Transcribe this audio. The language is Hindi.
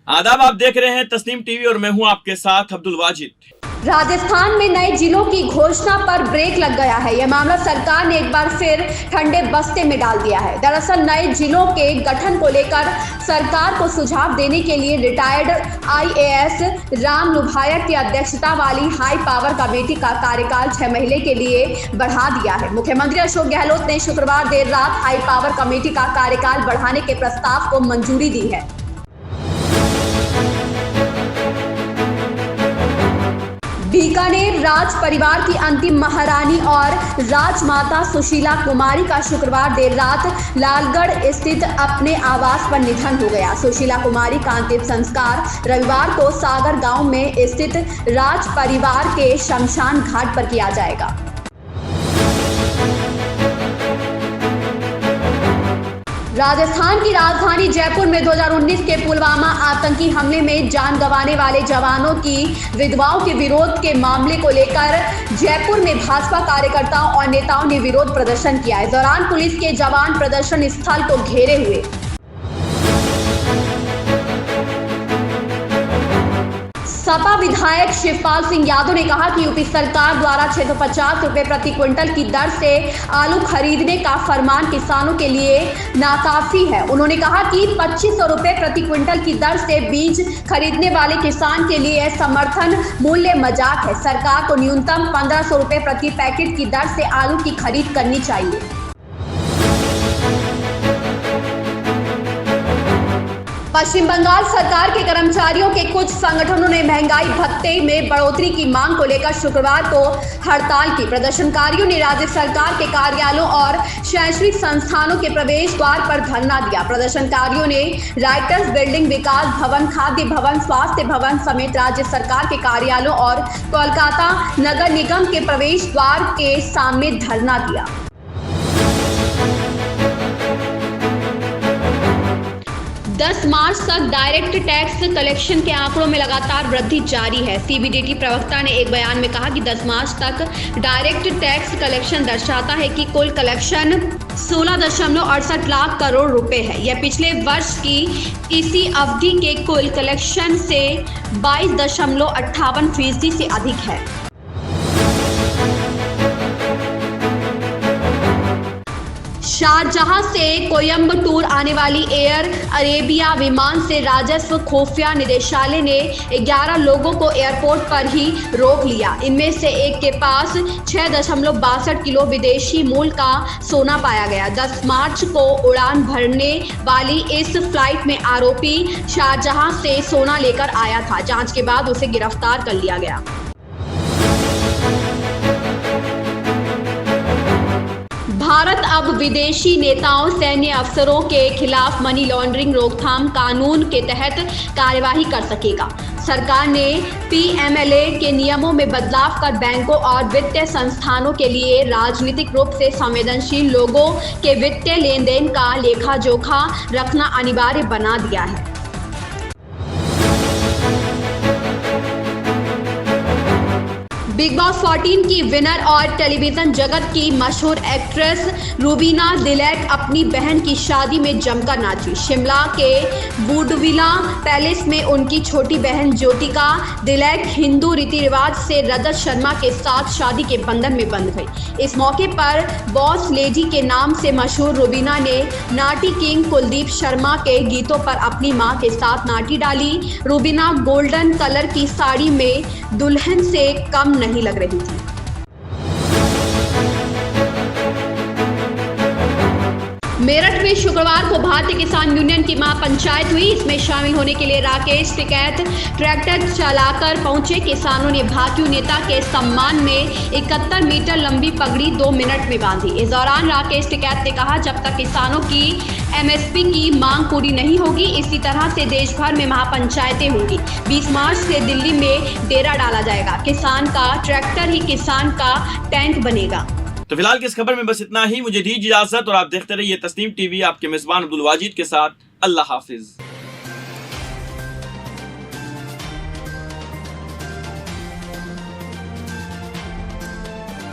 आदाब, आप देख रहे हैं तस्नीम टीवी और मैं हूं आपके साथ अब्दुल वाजिद। राजस्थान में नए जिलों की घोषणा पर ब्रेक लग गया है। यह मामला सरकार ने एक बार फिर ठंडे बस्ते में डाल दिया है। दरअसल नए जिलों के गठन को लेकर सरकार को सुझाव देने के लिए रिटायर्ड IAS राम लुभायत की अध्यक्षता वाली हाई पावर कमेटी का कार्यकाल 6 महीने के लिए बढ़ा दिया है। मुख्यमंत्री अशोक गहलोत ने शुक्रवार देर रात हाई पावर कमेटी का कार्यकाल बढ़ाने के प्रस्ताव को मंजूरी दी है। बीकानेर राज परिवार की अंतिम महारानी और राजमाता सुशीला कुमारी का शुक्रवार देर रात लालगढ़ स्थित अपने आवास पर निधन हो गया। सुशीला कुमारी का अंतिम संस्कार रविवार को सागर गांव में स्थित राज परिवार के शमशान घाट पर किया जाएगा। राजस्थान की राजधानी जयपुर में 2019 के पुलवामा आतंकी हमले में जान गंवाने वाले जवानों की विधवाओं के विरोध के मामले को लेकर जयपुर में भाजपा कार्यकर्ताओं और नेताओं ने विरोध प्रदर्शन किया। इस दौरान पुलिस के जवान प्रदर्शन स्थल को घेरे हुए। सपा विधायक शिवपाल सिंह यादव ने कहा कि यूपी सरकार द्वारा 650 रुपए प्रति क्विंटल की दर से आलू खरीदने का फरमान किसानों के लिए नाकाफी है। उन्होंने कहा कि 2500 रुपए प्रति क्विंटल की दर से बीज खरीदने वाले किसान के लिए समर्थन मूल्य मजाक है। सरकार को न्यूनतम 1500 रुपए प्रति पैकेट की दर से आलू की खरीद करनी चाहिए। पश्चिम बंगाल सरकार के कर्मचारियों के कुछ संगठनों ने महंगाई भत्ते में बढ़ोतरी की मांग को लेकर शुक्रवार को हड़ताल की। प्रदर्शनकारियों ने राज्य सरकार के कार्यालयों और शैक्षणिक संस्थानों के प्रवेश द्वार पर धरना दिया। प्रदर्शनकारियों ने राइटर्स बिल्डिंग, विकास भवन, खाद्य भवन, स्वास्थ्य भवन समेत राज्य सरकार के कार्यालयों और कोलकाता नगर निगम के प्रवेश द्वार के सामने धरना दिया। 10 मार्च तक डायरेक्ट टैक्स कलेक्शन के आंकड़ों में लगातार वृद्धि जारी है। CBDT प्रवक्ता ने एक बयान में कहा कि 10 मार्च तक डायरेक्ट टैक्स कलेक्शन दर्शाता है कि कुल कलेक्शन 16.68 लाख करोड़ रुपए है। यह पिछले वर्ष की इसी अवधि के कुल कलेक्शन से 22.58% से अधिक है। शारजाह से कोयम्बटूर आने वाली एयर अरेबिया विमान से राजस्व खुफिया निदेशालय ने 11 लोगों को एयरपोर्ट पर ही रोक लिया। इनमें से एक के पास 6.62 किलो विदेशी मूल का सोना पाया गया। 10 मार्च को उड़ान भरने वाली इस फ्लाइट में आरोपी शारजाह से सोना लेकर आया था। जांच के बाद उसे गिरफ्तार कर लिया गया। भारत अब विदेशी नेताओं, सैन्य अफसरों के खिलाफ मनी लॉन्ड्रिंग रोकथाम कानून के तहत कार्यवाही कर सकेगा। सरकार ने PMLA के नियमों में बदलाव कर बैंकों और वित्तीय संस्थानों के लिए राजनीतिक रूप से संवेदनशील लोगों के वित्तीय लेन देन का लेखा जोखा रखना अनिवार्य बना दिया है। बिग बॉस 14 की विनर और टेलीविजन जगत की मशहूर एक्ट्रेस रूबीना दिलैक अपनी बहन की शादी में जमकर नाची। शिमला के वुडविला पैलेस में उनकी छोटी बहन ज्योतिका दिलैक हिंदू रीति रिवाज से रजत शर्मा के साथ शादी के बंधन में बंध गई। इस मौके पर बॉस लेडी के नाम से मशहूर रूबीना ने नाटी किंग कुलदीप शर्मा के गीतों पर अपनी मां के साथ नाटी डाली। रूबीना गोल्डन कलर की साड़ी में दुल्हन से कम नहीं लग रही थी। मेरठ में शुक्रवार को भारतीय किसान यूनियन की महापंचायत हुई। इसमें शामिल होने के लिए राकेश टिकैत ट्रैक्टर चलाकर पहुंचे। किसानों ने भाजपा नेता के सम्मान में 71 मीटर लंबी पगड़ी 2 मिनट में बांधी। इस दौरान राकेश टिकैत ने कहा, जब तक किसानों की MSP की मांग पूरी नहीं होगी, इसी तरह से देश भर में महापंचायतें होंगी। 20 मार्च से दिल्ली में डेरा डाला जाएगा। किसान का ट्रैक्टर ही किसान का टैंक बनेगा। तो फिलहाल की इस खबर में बस इतना ही। मुझे दी इजाजत और आप देखते रहिए तस्नीम टीवी, आपके मेजबान अब्दुल वाजिद के साथ। अल्लाह हाफिज।